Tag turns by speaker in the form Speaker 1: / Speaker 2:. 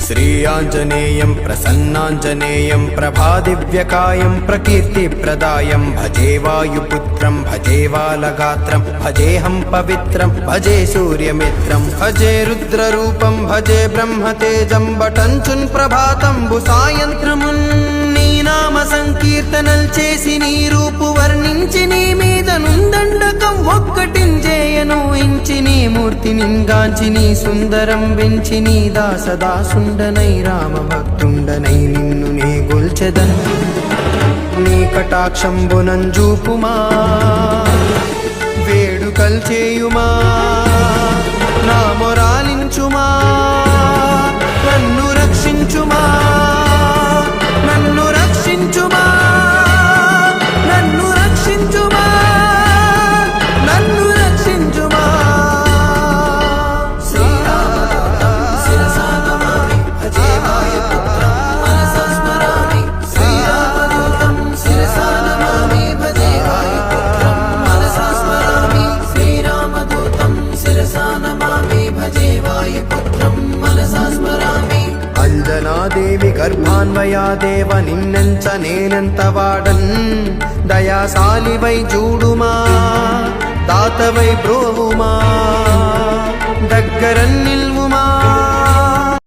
Speaker 1: श्रीयाञ्जनेयं प्रसन्नाञ्जनेयं प्रभादिव्यकायं प्रकीर्तिप्रदायं भजे वायुपुत्रं भजे वालगात्रं भजेऽहं पवित्रं भजे सूर्यमित्रं भजे रुद्ररूपं भजे ब्रह्मतेजं बटञ्चुन् ప్రభాతంబు సాయంత్రమున్ నీ నామ సంకీర్తనల్ చేసి నీ రూపు వర్ణించి నీ మీద నుందండకం ఒక్కటించేయను ఇంచి నీ మూర్తి నింగాంచి నీ సుందరం వెంచి నీ దాసదాసుండనై రామ భక్తుండనై నిన్ను నే గొల్చెదన్ నీ కటాక్షంబునంజూపుమా వేడుకల్ చేయుమా నా మొరాలించుమా నన్ను రక్షించుమా నన్ను రక్షించుమా నన్ను రక్షించుమా నన్ను రక్షించుమా శ్రీరామదూతం శిరసా నమామి భజే వాయుపుత్రం మనసా స్మరామి శ్రీరామదూతం శిరసా నమామి భజే వాయుపుత్రం మనసా స్మరామి శ్రీరామదూతం శిరసా నమామి భజే వాయుపుత్రం మనసా స్మరామి అంజనాదేవి గర్భాన్వయా దేవ నిన్నెంచ నేనెంత వాడన్ దయాశాలివై చూడుమా దాతవై బ్రోవుమా దగ్గరన్ నిల్వు